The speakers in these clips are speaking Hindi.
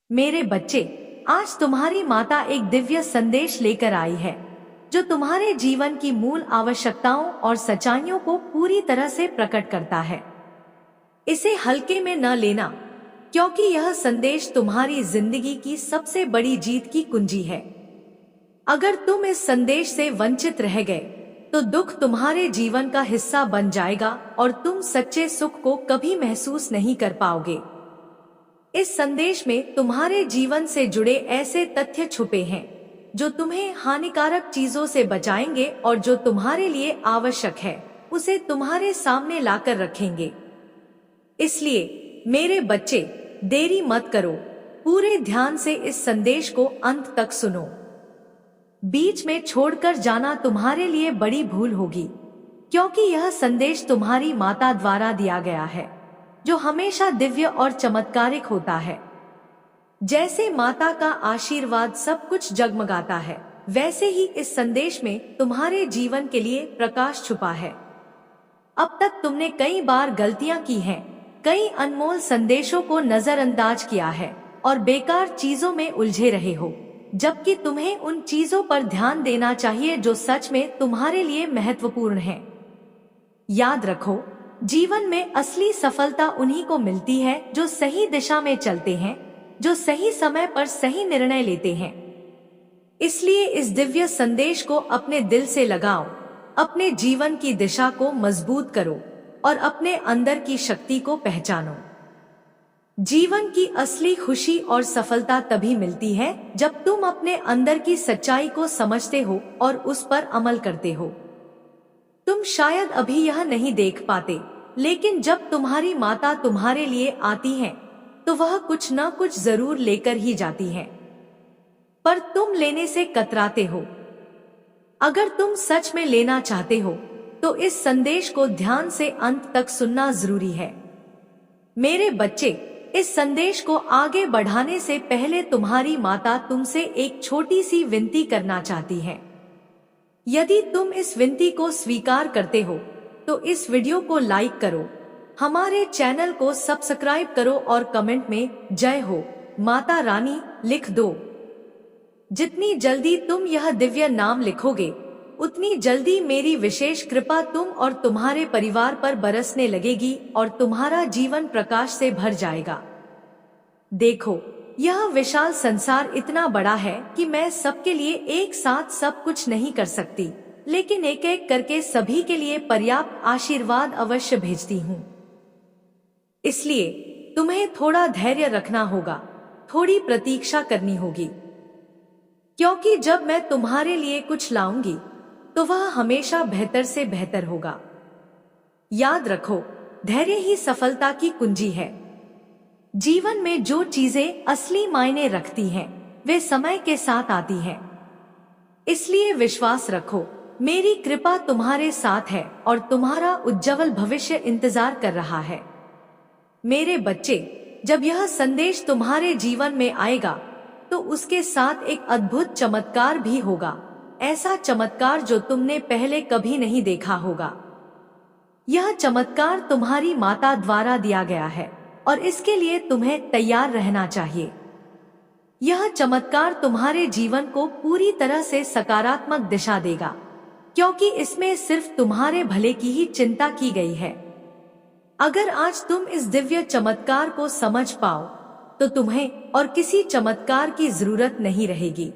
मेरे बच्चे, आज तुम्हारी माता एक दिव्य संदेश लेकर आई है जो तुम्हारे जीवन की मूल आवश्यकताओं और सच्चाइयों को पूरी तरह से प्रकट करता है। इसे हल्के में न लेना, क्योंकि यह संदेश तुम्हारी जिंदगी की सबसे बड़ी जीत की कुंजी है। अगर तुम इस संदेश से वंचित रह गए तो दुख तुम्हारे जीवन का हिस्सा बन जाएगा और तुम सच्चे सुख को कभी महसूस नहीं कर पाओगे। इस संदेश में तुम्हारे जीवन से जुड़े ऐसे तथ्य छुपे हैं जो तुम्हें हानिकारक चीजों से बचाएंगे और जो तुम्हारे लिए आवश्यक है उसे तुम्हारे सामने लाकर रखेंगे। इसलिए मेरे बच्चे, देरी मत करो, पूरे ध्यान से इस संदेश को अंत तक सुनो। बीच में छोड़कर जाना तुम्हारे लिए बड़ी भूल होगी, क्योंकि यह संदेश तुम्हारी माता द्वारा दिया गया है जो हमेशा दिव्य और चमत्कारिक होता है। जैसे माता का आशीर्वाद सब कुछ जगमगाता है, वैसे ही इस संदेश में तुम्हारे जीवन के लिए प्रकाश छुपा है। अब तक तुमने कई बार गलतियां की हैं, कई अनमोल संदेशों को नजरअंदाज किया है और बेकार चीजों में उलझे रहे हो, जबकि तुम्हें उन चीजों पर ध्यान देना चाहिए जो सच में तुम्हारे लिए महत्वपूर्ण हैं। याद रखो, जीवन में असली सफलता उन्हीं को मिलती है जो सही दिशा में चलते हैं, जो सही समय पर सही निर्णय लेते हैं। इसलिए इस दिव्य संदेश को अपने दिल से लगाओ, अपने जीवन की दिशा को मजबूत करो और अपने अंदर की शक्ति को पहचानो। जीवन की असली खुशी और सफलता तभी मिलती है जब तुम अपने अंदर की सच्चाई को समझते हो और उस पर अमल करते हो। तुम शायद अभी यह नहीं देख पाते, लेकिन जब तुम्हारी माता तुम्हारे लिए आती है तो वह कुछ न कुछ जरूर लेकर ही जाती है, पर तुम लेने से कतराते हो। अगर तुम सच में लेना चाहते हो तो इस संदेश को ध्यान से अंत तक सुनना जरूरी है। मेरे बच्चे, इस संदेश को आगे बढ़ाने से पहले तुम्हारी माता तुमसे एक छोटी सी विनती करना चाहती है। यदि तुम इस विनती को स्वीकार करते हो तो इस वीडियो को लाइक करो, हमारे चैनल को सब्सक्राइब करो और कमेंट में जय हो माता रानी लिख दो। जितनी जल्दी तुम यह दिव्य नाम लिखोगे, उतनी जल्दी मेरी विशेष कृपा तुम और तुम्हारे परिवार पर बरसने लगेगी और तुम्हारा जीवन प्रकाश से भर जाएगा। देखो, यह विशाल संसार इतना बड़ा है कि मैं सबके लिए एक साथ सब कुछ नहीं कर सकती, लेकिन एक एक करके सभी के लिए पर्याप्त आशीर्वाद अवश्य भेजती हूँ। इसलिए तुम्हें थोड़ा धैर्य रखना होगा, थोड़ी प्रतीक्षा करनी होगी, क्योंकि जब मैं तुम्हारे लिए कुछ लाऊंगी तो वह हमेशा बेहतर से बेहतर होगा। याद रखो, धैर्य ही सफलता की कुंजी है। जीवन में जो चीजें असली मायने रखती हैं, वे समय के साथ आती हैं। इसलिए विश्वास रखो, मेरी कृपा तुम्हारे साथ है और तुम्हारा उज्जवल भविष्य इंतजार कर रहा है। मेरे बच्चे, जब यह संदेश तुम्हारे जीवन में आएगा तो उसके साथ एक अद्भुत चमत्कार भी होगा, ऐसा चमत्कार जो तुमने पहले कभी नहीं देखा होगा। यह चमत्कार तुम्हारी माता द्वारा दिया गया है और इसके लिए तुम्हें तैयार रहना चाहिए। यह चमत्कार तुम्हारे जीवन को पूरी तरह से सकारात्मक दिशा देगा, क्योंकि इसमें सिर्फ तुम्हारे भले की ही चिंता की गई है। अगर आज तुम इस दिव्य चमत्कार को समझ पाओ तो तुम्हें और किसी चमत्कार की जरूरत नहीं रहेगी,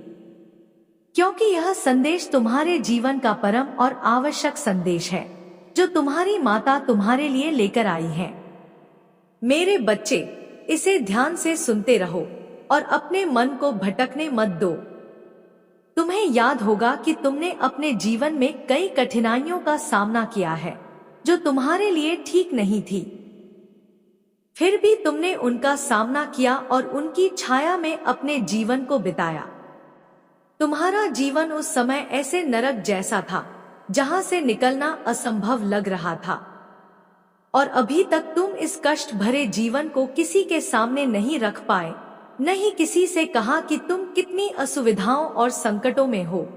क्योंकि यह संदेश तुम्हारे जीवन का परम और आवश्यक संदेश है जो तुम्हारी माता तुम्हारे लिए लेकर आई है। मेरे बच्चे, इसे ध्यान से सुनते रहो और अपने मन को भटकने मत दो। तुम्हें याद होगा कि तुमने अपने जीवन में कई कठिनाइयों का सामना किया है जो तुम्हारे लिए ठीक नहीं थी। फिर भी तुमने उनका सामना किया और उनकी छाया में अपने जीवन को बिताया। तुम्हारा जीवन उस समय ऐसे नरक जैसा था जहां से निकलना असंभव लग रहा था, और अभी तक तुम इस कष्ट भरे जीवन को किसी के सामने नहीं रख पाए, नहीं किसी से कहा कि तुम कितनी असुविधाओं और संकटों में हो।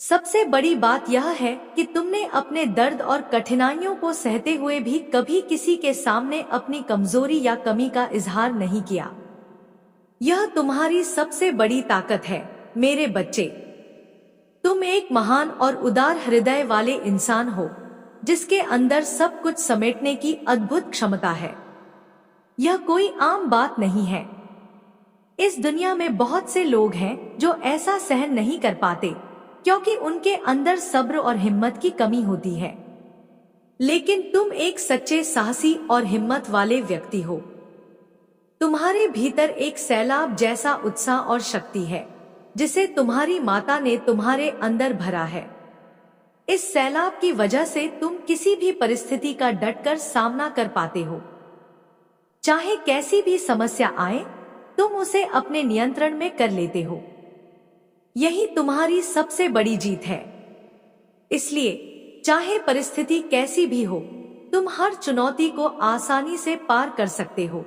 सबसे बड़ी बात यह है कि तुमने अपने दर्द और कठिनाइयों को सहते हुए भी कभी किसी के सामने अपनी कमजोरी या कमी का इजहार नहीं किया। यह तुम्हारी सबसे बड़ी ताकत है मेरे बच्चे। तुम एक महान और उदार हृदय वाले इंसान हो जिसके अंदर सब कुछ समेटने की अद्भुत क्षमता है। यह कोई आम बात नहीं है। इस दुनिया में बहुत से लोग हैं जो ऐसा सहन नहीं कर पाते क्योंकि उनके अंदर सब्र और हिम्मत की कमी होती है। लेकिन तुम एक सच्चे साहसी और हिम्मत वाले व्यक्ति हो। तुम्हारे भीतर एक सैलाब जैसा उत्साह और शक्ति है जिसे तुम्हारी माता ने तुम्हारे अंदर भरा है। इस सैलाब की वजह से तुम किसी भी परिस्थिति का डटकर सामना कर पाते हो। चाहे कैसी भी समस्या आए, तुम उसे अपने नियंत्रण में कर लेते हो। यही तुम्हारी सबसे बड़ी जीत है। इसलिए चाहे परिस्थिति कैसी भी हो, तुम हर चुनौती को आसानी से पार कर सकते हो।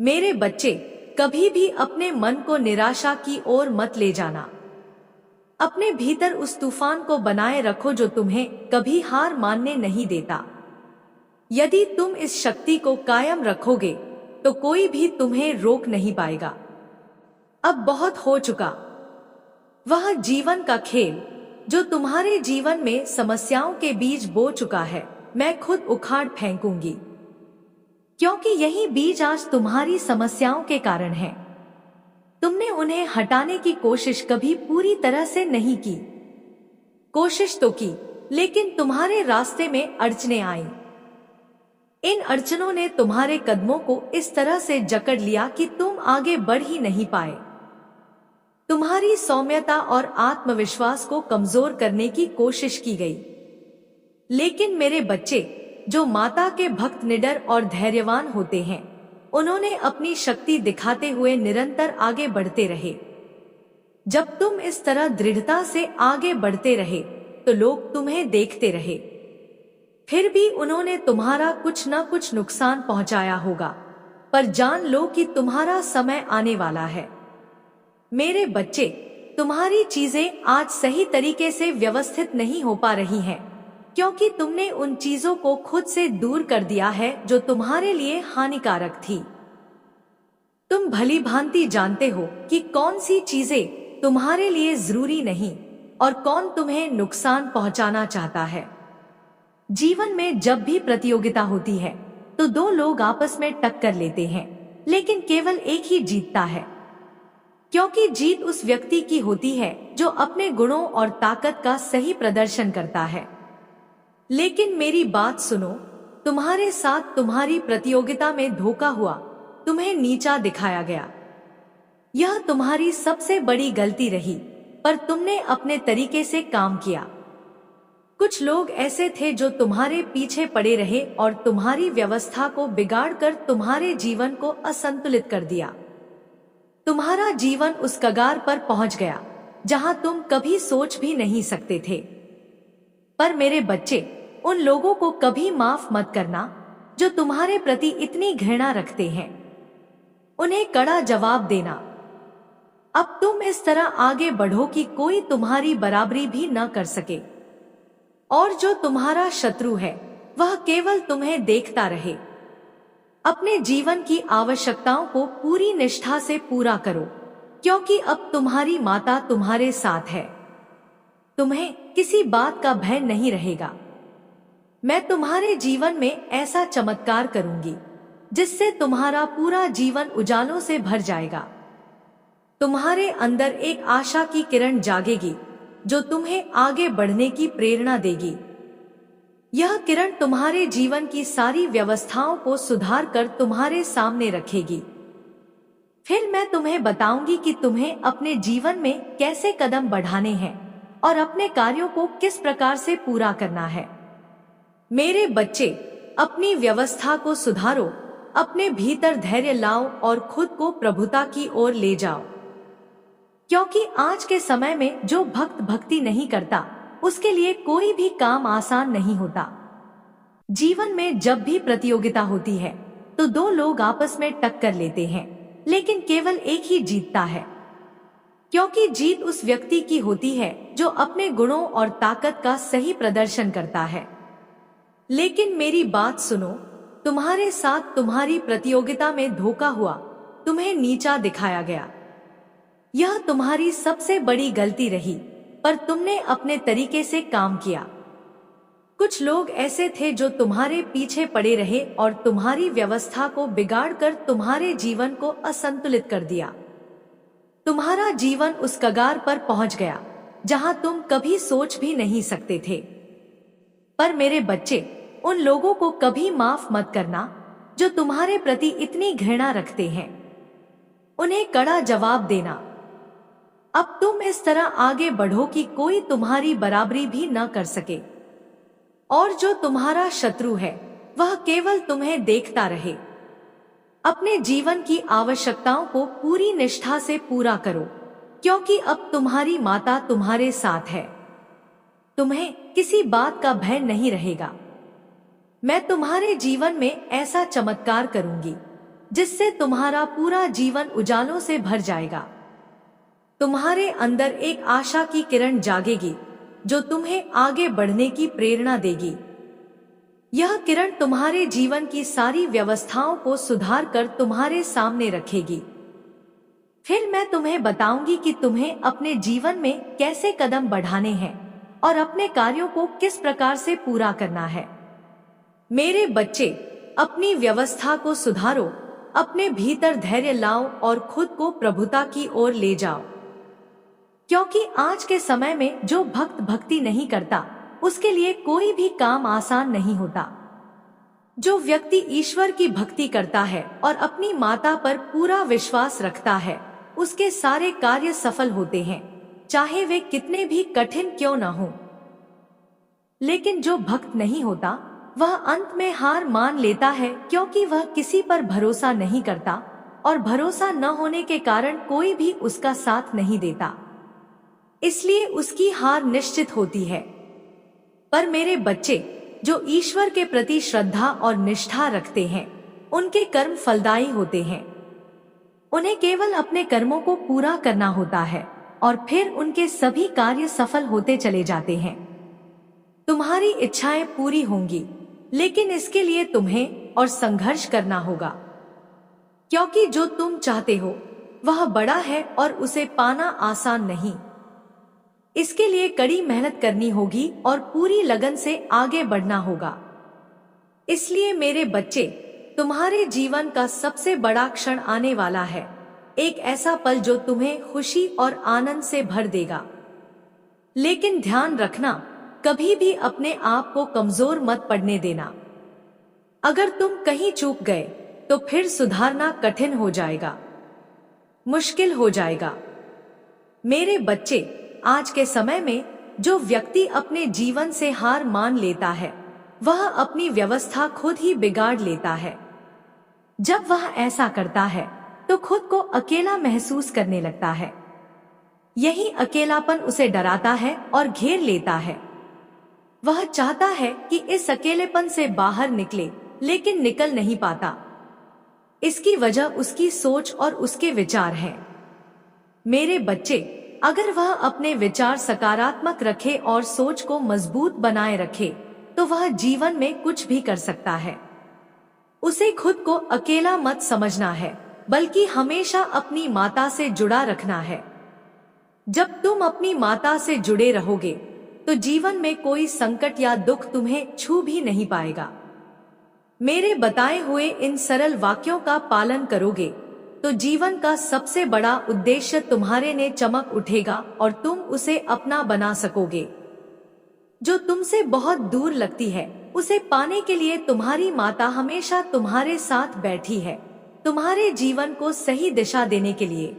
मेरे बच्चे, कभी भी अपने मन को निराशा की ओर मत ले जाना। अपने भीतर उस तूफान को बनाए रखो जो तुम्हें कभी हार मानने नहीं देता। यदि तुम इस शक्ति को कायम रखोगे तो कोई भी तुम्हें रोक नहीं पाएगा। अब बहुत हो चुका। वह जीवन का खेल जो तुम्हारे जीवन में समस्याओं के बीज बो चुका है, मैं खुद उखाड़ फेंकूंगी, क्योंकि यही बीज आज तुम्हारी समस्याओं के कारण हैं। तुमने उन्हें हटाने की कोशिश कभी पूरी तरह से नहीं की। कोशिश तो की, लेकिन तुम्हारे रास्ते में अड़चनें आईं। इन अड़चनों ने तुम्हारे कदमों को इस तरह से जकड़ लिया कि तुम आगे बढ़ ही नहीं पाए। तुम्हारी सौम्यता और आत्मविश्वास को कमजोर करने की कोशिश की गई। लेकिन मेरे बच्चे, जो माता के भक्त निडर और धैर्यवान होते हैं, उन्होंने अपनी शक्ति दिखाते हुए निरंतर आगे बढ़ते रहे। जब तुम इस तरह दृढ़ता से आगे बढ़ते रहे तो लोग तुम्हें देखते रहे। फिर भी उन्होंने तुम्हारा कुछ न कुछ नुकसान पहुंचाया होगा, पर जान लो कि तुम्हारा समय आने वाला है। मेरे बच्चे, तुम्हारी चीजें आज सही तरीके से व्यवस्थित नहीं हो पा रही हैं, क्योंकि तुमने उन चीजों को खुद से दूर कर दिया है जो तुम्हारे लिए हानिकारक थी। तुम भली भांति जानते हो कि कौन सी चीजें तुम्हारे लिए जरूरी नहीं और कौन तुम्हें नुकसान पहुंचाना चाहता है। जीवन में जब भी प्रतियोगिता होती है तो दो लोग आपस में टक्कर लेते हैं, लेकिन केवल एक ही जीतता है, क्योंकि जीत उस व्यक्ति की होती है जो अपने गुणों और ताकत का सही प्रदर्शन करता है। लेकिन मेरी बात सुनो, तुम्हारे साथ तुम्हारी प्रतियोगिता में धोखा हुआ, तुम्हें नीचा दिखाया गया। यह तुम्हारी सबसे बड़ी गलती रही, पर तुमने अपने तरीके से काम किया। कुछ लोग ऐसे थे जो तुम्हारे पीछे पड़े रहे और तुम्हारी व्यवस्था को बिगाड़कर तुम्हारे जीवन को असंतुलित कर दिया। तुम्हारा जीवन उस कगार पर पहुंच गया जहां तुम कभी सोच भी नहीं सकते थे। पर मेरे बच्चे, उन लोगों को कभी माफ मत करना जो तुम्हारे प्रति इतनी घृणा रखते हैं। उन्हें कड़ा जवाब देना। अब तुम इस तरह आगे बढ़ो कि कोई तुम्हारी बराबरी भी न कर सके, और जो तुम्हारा शत्रु है वह केवल तुम्हें देखता रहे। अपने जीवन की आवश्यकताओं को पूरी निष्ठा से पूरा करो, क्योंकि अब तुम्हारी माता तुम्हारे साथ है। तुम्हें किसी बात का भय नहीं रहेगा। मैं तुम्हारे जीवन में ऐसा चमत्कार करूंगी जिससे तुम्हारा पूरा जीवन उजालों से भर जाएगा। तुम्हारे अंदर एक आशा की किरण जागेगी जो तुम्हें आगे बढ़ने की प्रेरणा देगी। यह किरण तुम्हारे जीवन की सारी व्यवस्थाओं को सुधार कर तुम्हारे सामने रखेगी। फिर मैं तुम्हें बताऊंगी कि तुम्हें अपने जीवन में कैसे कदम बढ़ाने हैं और अपने कार्यों को किस प्रकार से पूरा करना है। मेरे बच्चे, अपनी व्यवस्था को सुधारो, अपने भीतर धैर्य लाओ और खुद को प्रभुता की ओर ले जाओ, क्योंकि आज के समय में जो भक्त भक्ति नहीं करता उसके लिए कोई भी काम आसान नहीं होता। जीवन में जब भी प्रतियोगिता होती है तो दो लोग आपस में टक्कर लेते हैं, लेकिन केवल एक ही जीतता है, क्योंकि जीत उस व्यक्ति की होती है जो अपने गुणों और ताकत का सही प्रदर्शन करता है। लेकिन मेरी बात सुनो, तुम्हारे साथ तुम्हारी प्रतियोगिता में धोखा हुआ, तुम्हें नीचा दिखाया गया। यह तुम्हारी सबसे बड़ी गलती रही, पर तुमने अपने तरीके से काम किया। कुछ लोग ऐसे थे जो तुम्हारे पीछे पड़े रहे और तुम्हारी व्यवस्था को बिगाड़कर तुम्हारे जीवन को असंतुलित कर दिया। तुम्हारा जीवन उस कगार पर पहुंच गया जहां तुम कभी सोच भी नहीं सकते थे। पर मेरे बच्चे, उन लोगों को कभी माफ मत करना जो तुम्हारे प्रति इतनी घृणा रखते हैं। उन्हें कड़ा जवाब देना। अब तुम इस तरह आगे बढ़ो कि कोई तुम्हारी बराबरी भी न कर सके, और जो तुम्हारा शत्रु है वह केवल तुम्हें देखता रहे। अपने जीवन की आवश्यकताओं को पूरी निष्ठा से पूरा करो, क्योंकि अब तुम्हारी माता तुम्हारे साथ है। तुम्हें किसी बात का भय नहीं रहेगा। मैं तुम्हारे जीवन में ऐसा चमत्कार करूंगी जिससे तुम्हारा पूरा जीवन उजालों से भर जाएगा। तुम्हारे अंदर एक आशा की किरण जागेगी जो तुम्हें आगे बढ़ने की प्रेरणा देगी। यह किरण तुम्हारे जीवन की सारी व्यवस्थाओं को सुधार कर तुम्हारे सामने रखेगी। फिर मैं तुम्हें बताऊंगी कि तुम्हें अपने जीवन में कैसे कदम बढ़ाने हैं और अपने कार्यों को किस प्रकार से पूरा करना है। मेरे बच्चे, अपनी व्यवस्था को सुधारो, अपने भीतर धैर्य लाओ और खुद को प्रभुता की ओर ले जाओ। क्योंकि आज के समय में जो भक्त भक्ति नहीं करता, उसके लिए कोई भी काम आसान नहीं होता। जो व्यक्ति ईश्वर की भक्ति करता है और अपनी माता पर पूरा विश्वास रखता है, उसके सारे कार्य सफल होते हैं, चाहे वे कितने भी कठिन क्यों न हो। लेकिन जो भक्त नहीं होता, वह अंत में हार मान लेता है, क्योंकि वह किसी पर भरोसा नहीं करता और भरोसा न होने के कारण कोई भी उसका साथ नहीं देता। इसलिए उसकी हार निश्चित होती है। पर मेरे बच्चे, जो ईश्वर के प्रति श्रद्धा और निष्ठा रखते हैं, उनके कर्म फलदायी होते हैं। उन्हें केवल अपने कर्मों को पूरा करना होता है और फिर उनके सभी कार्य सफल होते चले जाते हैं। तुम्हारी इच्छाएं पूरी होंगी, लेकिन इसके लिए तुम्हें और संघर्ष करना होगा, क्योंकि जो तुम चाहते हो वह बड़ा है और उसे पाना आसान नहीं। इसके लिए कड़ी मेहनत करनी होगी और पूरी लगन से आगे बढ़ना होगा। इसलिए मेरे बच्चे, तुम्हारे जीवन का सबसे बड़ा क्षण आने वाला है, एक ऐसा पल जो तुम्हें खुशी और आनंद से भर देगा। लेकिन ध्यान रखना, कभी भी अपने आप को कमजोर मत पड़ने देना। अगर तुम कहीं चूक गए तो फिर सुधारना कठिन हो जाएगा, मुश्किल हो जाएगा। मेरे बच्चे, आज के समय में जो व्यक्ति अपने जीवन से हार मान लेता है, वह अपनी व्यवस्था खुद ही बिगाड़ लेता है। जब वह ऐसा करता है तो खुद को अकेला महसूस करने लगता है। यही अकेलापन उसे डराता है और घेर लेता है। वह चाहता है कि इस अकेलेपन से बाहर निकले, लेकिन निकल नहीं पाता। इसकी वजह उसकी सोच और उसके विचार हैं। मेरे बच्चे, अगर वह अपने विचार सकारात्मक रखे और सोच को मजबूत बनाए रखे, तो वह जीवन में कुछ भी कर सकता है। उसे खुद को अकेला मत समझना है, बल्कि हमेशा अपनी माता से जुड़ा रखना है। जब तुम अपनी माता से जुड़े रहोगे तो जीवन में कोई संकट या दुख तुम्हें छू भी नहीं पाएगा। मेरे बताए हुए इन सरल वाक्यों का पालन करोगे तो जीवन का सबसे बड़ा उद्देश्य तुम्हारे ने चमक उठेगा और तुम उसे अपना बना सकोगे। जो तुमसे बहुत दूर लगती है, उसे पाने के लिए तुम्हारी माता हमेशा तुम्हारे साथ बैठी है, तुम्हारे जीवन को सही दिशा देने के लिए।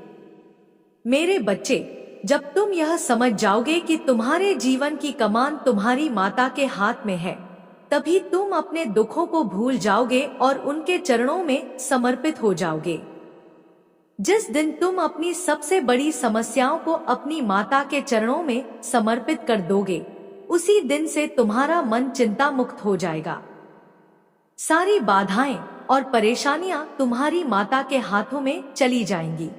मेरे बच्चे, जब तुम यह समझ जाओगे कि तुम्हारे जीवन की कमान तुम्हारी माता के हाथ में है, तभी तुम अपने दुखों को भूल जाओगे और उनके चरणों में समर्पित हो जाओगे। जिस दिन तुम अपनी सबसे बड़ी समस्याओं को अपनी माता के चरणों में समर्पित कर दोगे, उसी दिन से तुम्हारा मन चिंता मुक्त हो जाएगा। सारी बाधाएं और परेशानियां तुम्हारी माता के हाथों में चली जाएंगी।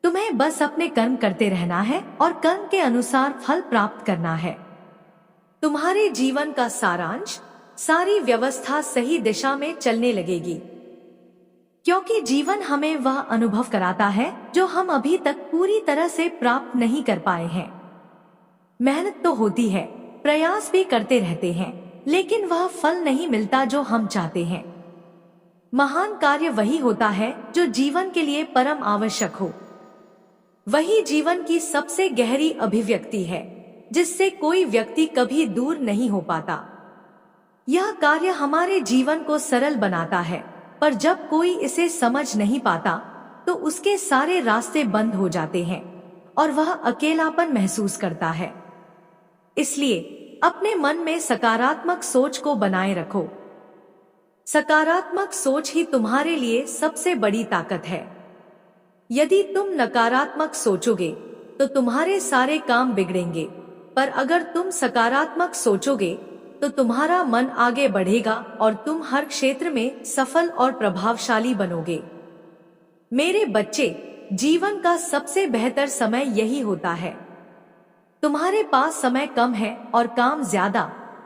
तुम्हें बस अपने कर्म करते रहना है और कर्म के अनुसार फल प्राप्त करना है। तुम्हारे जीवन का सारांश, सारी व्यवस्था सही दिशा में चलने लगेगी। क्योंकि जीवन हमें वह अनुभव कराता है जो हम अभी तक पूरी तरह से प्राप्त नहीं कर पाए हैं। मेहनत तो होती है, प्रयास भी करते रहते हैं, लेकिन वह फल नहीं मिलता जो हम चाहते हैं। महान कार्य वही होता है जो जीवन के लिए परम आवश्यक हो। वही जीवन की सबसे गहरी अभिव्यक्ति है, जिससे कोई व्यक्ति कभी दूर नहीं हो पाता। यह कार्य हमारे जीवन को सरल बनाता है, पर जब कोई इसे समझ नहीं पाता तो उसके सारे रास्ते बंद हो जाते हैं और वह अकेलापन महसूस करता है। इसलिए अपने मन में सकारात्मक सोच को बनाए रखो। सकारात्मक सोच ही तुम्हारे लिए सबसे बड़ी ताकत है। यदि तुम नकारात्मक सोचोगे तो तुम्हारे सारे काम बिगड़ेंगे, पर अगर तुम सकारात्मक सोचोगे तो तुम्हारा मन आगे बढ़ेगा और तुम हर क्षेत्र में सफल और प्रभावशाली बनोगे। मेरे बच्चे, जीवन का सबसे बेहतर समय यही होता है। तुम्हारे पास समय कम है और काम ज्यादा,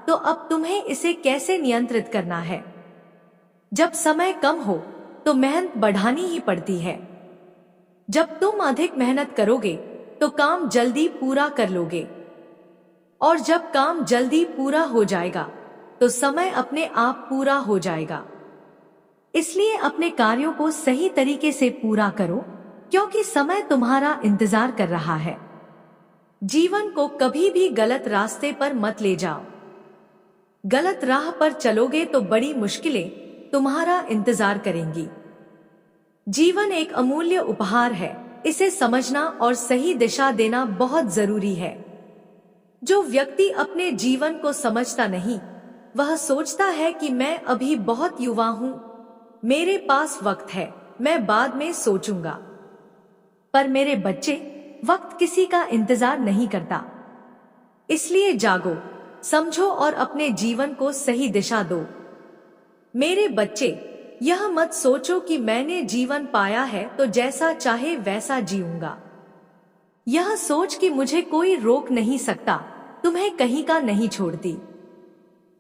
तो अब तुम्हें इसे कैसे नियंत्रित करना है। जब समय कम हो तो मेहनत बढ़ानी ही पड़ती है। जब तुम अधिक मेहनत करोगे तो काम जल्दी पूरा कर लोगे, और जब काम जल्दी पूरा हो जाएगा तो समय अपने आप पूरा हो जाएगा। इसलिए अपने कार्यों को सही तरीके से पूरा करो, क्योंकि समय तुम्हारा इंतजार कर रहा है। जीवन को कभी भी गलत रास्ते पर मत ले जाओ। गलत राह पर चलोगे तो बड़ी मुश्किलें तुम्हारा इंतजार करेंगी। जीवन एक अमूल्य उपहार है, इसे समझना और सही दिशा देना बहुत जरूरी है। जो व्यक्ति अपने जीवन को समझता नहीं, वह सोचता है कि मैं अभी बहुत युवा हूँ, मेरे पास वक्त है, मैं बाद में सोचूंगा। पर मेरे बच्चे, वक्त किसी का इंतजार नहीं करता। इसलिए जागो, समझो और अपने जीवन को सही दिशा दो। मेरे बच्चे, यह मत सोचो कि मैंने जीवन पाया है तो जैसा चाहे वैसा जीऊंगा। यह सोच कि मुझे कोई रोक नहीं सकता, तुम्हें कहीं का नहीं छोड़ती।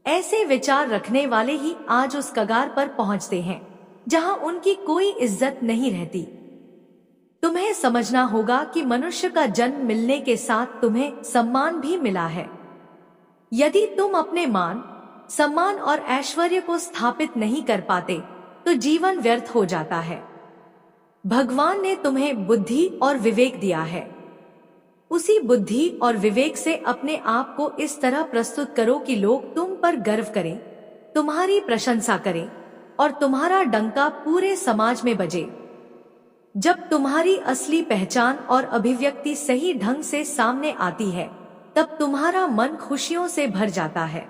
ऐसे विचार रखने वाले ही आज उस कगार पर पहुंचते हैं जहां उनकी कोई इज्जत नहीं रहती। तुम्हें समझना होगा कि मनुष्य का जन्म मिलने के साथ तुम्हें सम्मान भी मिला है। यदि तुम अपने मान, सम्मान और ऐश्वर्य को स्थापित नहीं कर पाते तो जीवन व्यर्थ हो जाता है। भगवान ने तुम्हें बुद्धि और विवेक दिया है। उसी बुद्धि और विवेक से अपने आप को इस तरह प्रस्तुत करो कि लोग तुम पर गर्व करें, तुम्हारी प्रशंसा करें और तुम्हारा डंका पूरे समाज में बजे। जब तुम्हारी असली पहचान और अभिव्यक्ति सही ढंग से सामने आती है, तब तुम्हारा मन खुशियों से भर जाता है।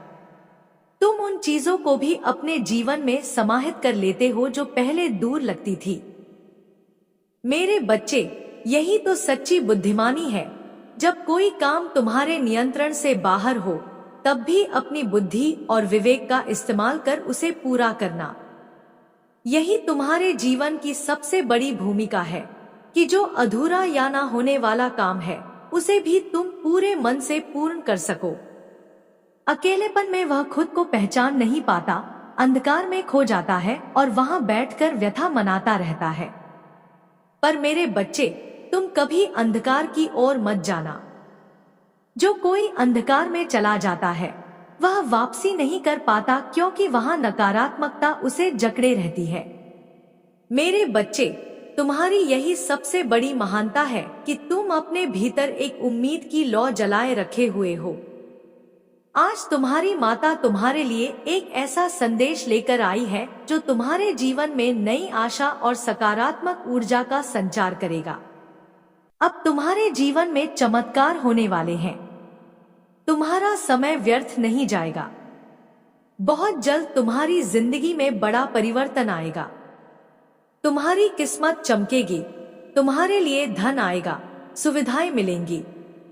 तुम उन चीजों को भी अपने जीवन में समाहित कर लेते हो जो पहले दूर लगती थी। मेरे बच्चे, यही तो सच्ची बुद्धिमानी है। जब कोई काम तुम्हारे नियंत्रण से बाहर हो, तब भी अपनी बुद्धि और विवेक का इस्तेमाल कर उसे पूरा करना। यही तुम्हारे जीवन की सबसे बड़ी भूमिका है कि जो अधूरा या ना होने वाला काम है, उसे भी तुम पूरे मन से पूर्ण कर सको। अकेलेपन में वह खुद को पहचान नहीं पाता, अंधकार में खो जाता है और वहां बैठकर व्यथा मनाता रहता है। पर मेरे बच्चे, तुम कभी अंधकार की ओर मत जाना। जो कोई अंधकार में चला जाता है, वह वापसी नहीं कर पाता, क्योंकि वहां नकारात्मकता उसे जकड़े रहती है। मेरे बच्चे, तुम्हारी यही सबसे बड़ी महानता है कि तुम अपने भीतर एक उम्मीद की लौ जलाए रखे हुए हो। आज तुम्हारी माता तुम्हारे लिए एक ऐसा संदेश लेकर आई है जो तुम्हारे जीवन में नई आशा और सकारात्मक ऊर्जा का संचार करेगा। अब तुम्हारे जीवन में चमत्कार होने वाले हैं। तुम्हारा समय व्यर्थ नहीं जाएगा। बहुत जल्द तुम्हारी जिंदगी में बड़ा परिवर्तन आएगा। तुम्हारी किस्मत चमकेगी, तुम्हारे लिए धन आएगा, सुविधाएं मिलेंगी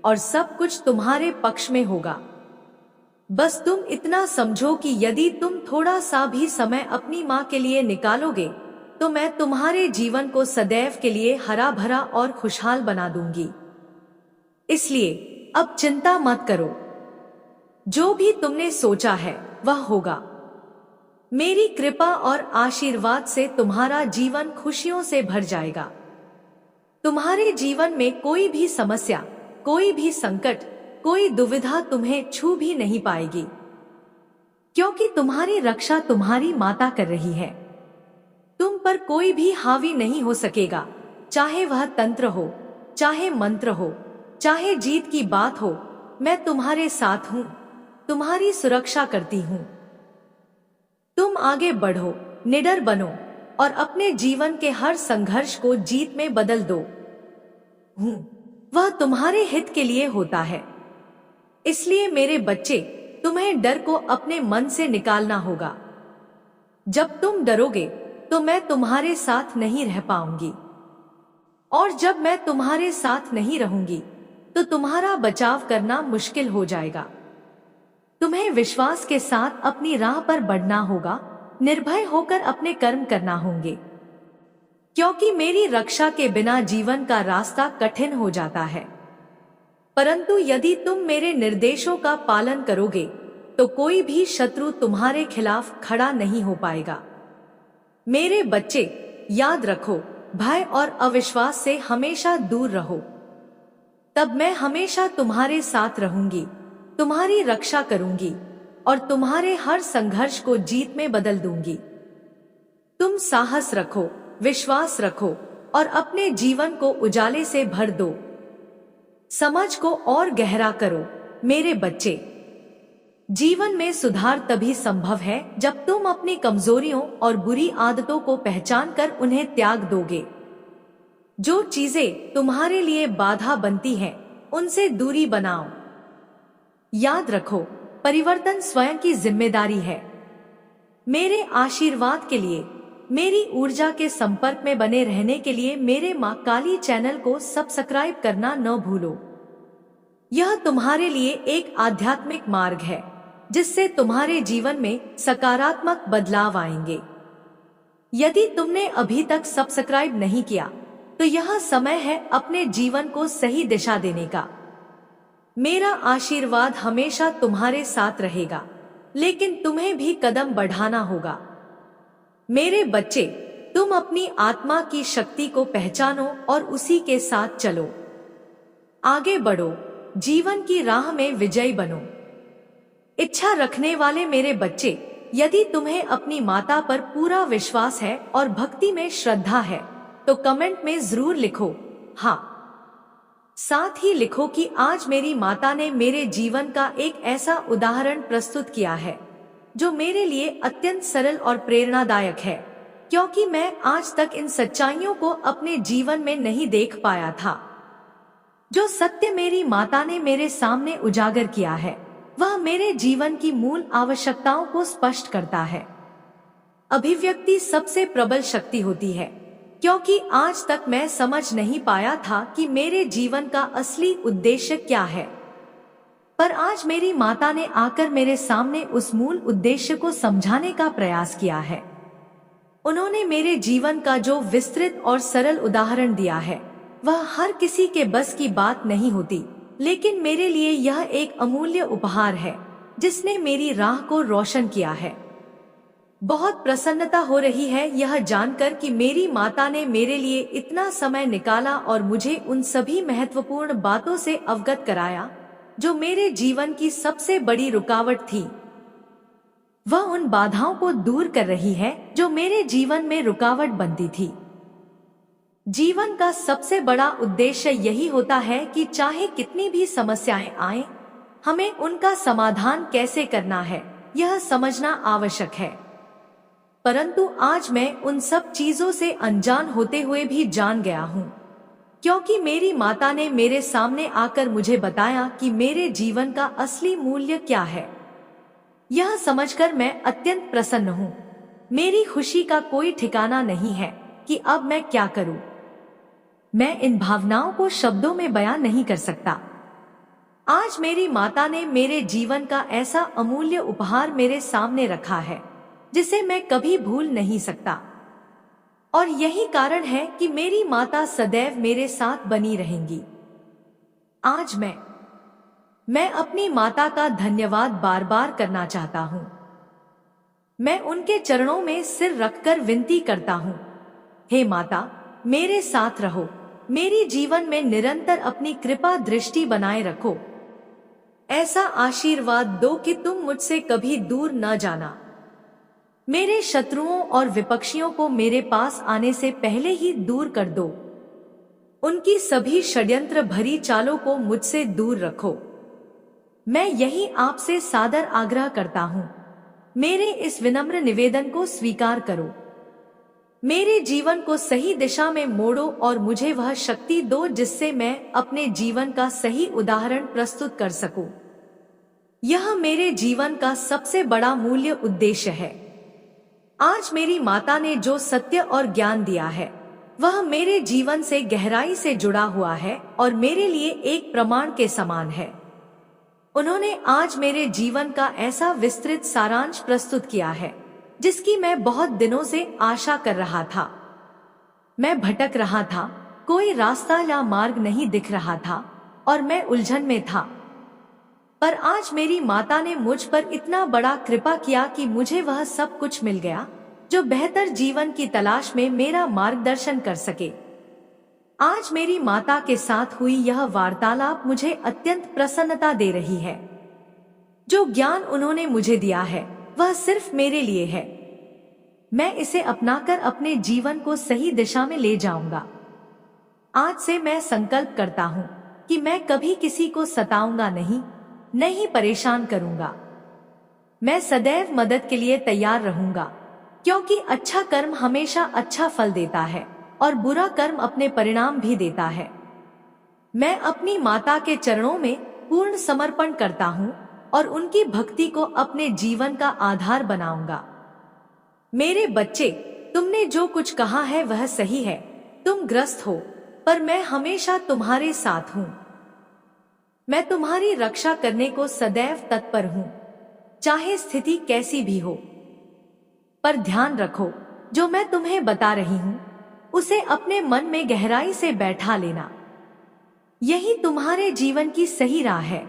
और सब कुछ तुम्हारे पक्ष में होगा। बस तुम इतना समझो कि यदि तुम थोड़ा सा भी समय अपनी माँ के लिए निकालोगे, तो मैं तुम्हारे जीवन को सदैव के लिए हरा भरा और खुशहाल बना दूंगी। इसलिए अब चिंता मत करो। जो भी तुमने सोचा है वह होगा। मेरी कृपा और आशीर्वाद से तुम्हारा जीवन खुशियों से भर जाएगा। तुम्हारे जीवन में कोई भी समस्या, कोई भी संकट, कोई दुविधा तुम्हें छू भी नहीं पाएगी, क्योंकि तुम्हारी रक्षा तुम्हारी माता कर रही है। तुम पर कोई भी हावी नहीं हो सकेगा, चाहे वह तंत्र हो, चाहे मंत्र हो, चाहे जीत की बात हो। मैं तुम्हारे साथ हूं, तुम्हारी सुरक्षा करती हूं। तुम आगे बढ़ो, निडर बनो और अपने जीवन के हर संघर्ष को जीत में बदल दो। वह तुम्हारे हित के लिए होता है। इसलिए मेरे बच्चे, तुम्हें डर को अपने मन से निकालना होगा। जब तुम डरोगे तो मैं तुम्हारे साथ नहीं रह पाऊंगी, और जब मैं तुम्हारे साथ नहीं रहूंगी तो तुम्हारा बचाव करना मुश्किल हो जाएगा। तुम्हें विश्वास के साथ अपनी राह पर बढ़ना होगा, निर्भय होकर अपने कर्म करना होंगे, क्योंकि मेरी रक्षा के बिना जीवन का रास्ता कठिन हो जाता है। परंतु यदि तुम मेरे निर्देशों का पालन करोगे तो कोई भी शत्रु तुम्हारे खिलाफ खड़ा नहीं हो पाएगा। मेरे बच्चे, याद रखो, भय और अविश्वास से हमेशा दूर रहो। तब मैं हमेशा तुम्हारे साथ रहूंगी, तुम्हारी रक्षा करूंगी और तुम्हारे हर संघर्ष को जीत में बदल दूंगी। तुम साहस रखो, विश्वास रखो और अपने जीवन को उजाले से भर दो। समझ को और गहरा करो मेरे बच्चे। जीवन में सुधार तभी संभव है जब तुम अपनी कमजोरियों और बुरी आदतों को पहचान कर उन्हें त्याग दोगे। जो चीजें तुम्हारे लिए बाधा बनती हैं, उनसे दूरी बनाओ। याद रखो, परिवर्तन स्वयं की जिम्मेदारी है। मेरे आशीर्वाद के लिए, मेरी ऊर्जा के संपर्क में बने रहने के लिए मेरे मां काली चैनल को सब्सक्राइब करना न भूलो। यह तुम्हारे लिए एक आध्यात्मिक मार्ग है जिससे तुम्हारे जीवन में सकारात्मक बदलाव आएंगे। यदि तुमने अभी तक सब्सक्राइब नहीं किया तो यह समय है अपने जीवन को सही दिशा देने का। मेरा आशीर्वाद हमेशा तुम्हारे साथ रहेगा, लेकिन तुम्हें भी कदम बढ़ाना होगा। मेरे बच्चे, तुम अपनी आत्मा की शक्ति को पहचानो और उसी के साथ चलो। आगे बढ़ो, जीवन की राह में विजयी बनो। इच्छा रखने वाले मेरे बच्चे, यदि तुम्हें अपनी माता पर पूरा विश्वास है और भक्ति में श्रद्धा है तो कमेंट में जरूर लिखो हाँ। साथ ही लिखो कि आज मेरी माता ने मेरे जीवन का एक ऐसा उदाहरण प्रस्तुत किया है जो मेरे लिए अत्यंत सरल और प्रेरणादायक है, क्योंकि मैं आज तक इन सच्चाइयों को अपने जीवन में नहीं देख पाया था। जो सत्य मेरी माता ने मेरे सामने उजागर किया है वह मेरे जीवन की मूल आवश्यकताओं को स्पष्ट करता है। अभिव्यक्ति सबसे प्रबल शक्ति होती है, क्योंकि आज तक मैं समझ नहीं पाया था कि मेरे जीवन का असली उद्देश्य क्या है। पर आज मेरी माता ने आकर मेरे सामने उस मूल उद्देश्य को समझाने का प्रयास किया है। उन्होंने मेरे जीवन का जो विस्तृत और सरल उदाहरण दिया है वह हर किसी के बस की बात नहीं होती, लेकिन मेरे लिए यह एक अमूल्य उपहार है जिसने मेरी राह को रोशन किया है। बहुत प्रसन्नता हो रही है यह जानकर कि मेरी माता ने मेरे लिए इतना समय निकाला और मुझे उन सभी महत्वपूर्ण बातों से अवगत कराया जो मेरे जीवन की सबसे बड़ी रुकावट थी। वह उन बाधाओं को दूर कर रही है जो मेरे जीवन में रुकावट बनती थी। जीवन का सबसे बड़ा उद्देश्य यही होता है कि चाहे कितनी भी समस्याएं आएं, हमें उनका समाधान कैसे करना है यह समझना आवश्यक है। परंतु आज मैं उन सब चीजों से अनजान होते हुए भी जान गया हूँ, क्योंकि मेरी माता ने मेरे सामने आकर मुझे बताया कि मेरे जीवन का असली मूल्य क्या है। यह समझकर मैं अत्यंत प्रसन्न हूँ। मेरी खुशी का कोई ठिकाना नहीं है कि अब मैं क्या करूँ। मैं इन भावनाओं को शब्दों में बयान नहीं कर सकता। आज मेरी माता ने मेरे जीवन का ऐसा अमूल्य उपहार मेरे सामने रखा है जिसे मैं कभी भूल नहीं सकता, और यही कारण है कि मेरी माता सदैव मेरे साथ बनी रहेंगी। आज मैं अपनी माता का धन्यवाद बार बार करना चाहता हूँ। मैं उनके चरणों में सिर रखकर विनती करता हूँ, हे माता, मेरे साथ रहो, मेरी जीवन में निरंतर अपनी कृपा दृष्टि बनाए रखो। ऐसा आशीर्वाद दो कि तुम मुझसे कभी दूर न जाना। मेरे शत्रुओं और विपक्षियों को मेरे पास आने से पहले ही दूर कर दो। उनकी सभी षड्यंत्र भरी चालों को मुझसे दूर रखो। मैं यही आपसे सादर आग्रह करता हूँ, मेरे इस विनम्र निवेदन को स्वीकार करो। मेरे जीवन को सही दिशा में मोड़ो और मुझे वह शक्ति दो जिससे मैं अपने जीवन का सही उदाहरण प्रस्तुत कर सकूं। यह मेरे जीवन का सबसे बड़ा मूल्य उद्देश्य है। आज मेरी माता ने जो सत्य और ज्ञान दिया है वह मेरे जीवन से गहराई से जुड़ा हुआ है और मेरे लिए एक प्रमाण के समान है। उन्होंने आज मेरे जीवन का ऐसा विस्तृत सारांश प्रस्तुत किया है जिसकी मैं बहुत दिनों से आशा कर रहा था। मैं भटक रहा था, कोई रास्ता या मार्ग नहीं दिख रहा था और मैं उलझन में था। पर आज मेरी माता ने मुझ पर इतना बड़ा कृपा किया कि मुझे वह सब कुछ मिल गया जो बेहतर जीवन की तलाश में मेरा मार्गदर्शन कर सके। आज मेरी माता के साथ हुई यह वार्तालाप मुझे अत्यंत प्रसन्नता दे रही है। जो ज्ञान उन्होंने मुझे दिया है वह सिर्फ मेरे लिए है। मैं इसे अपनाकर अपने जीवन को सही दिशा में ले जाऊंगा। आज से मैं संकल्प करता हूँ कि मैं कभी किसी को सताऊंगा नहीं परेशान करूंगा। मैं सदैव मदद के लिए तैयार रहूंगा, क्योंकि अच्छा कर्म हमेशा अच्छा फल देता है और बुरा कर्म अपने परिणाम भी देता है। मैं अपनी माता के चरणों में पूर्ण समर्पण करता हूँ और उनकी भक्ति को अपने जीवन का आधार बनाऊंगा। मेरे बच्चे, तुमने जो कुछ कहा है वह सही है। तुम ग्रस्त हो, पर मैं हमेशा तुम्हारे साथ हूँ। मैं तुम्हारी रक्षा करने को सदैव तत्पर हूँ, चाहे स्थिति कैसी भी हो। पर ध्यान रखो, जो मैं तुम्हें बता रही हूँ उसे अपने मन में गहराई से बैठा लेना। यही तुम्हारे जीवन की सही राह है।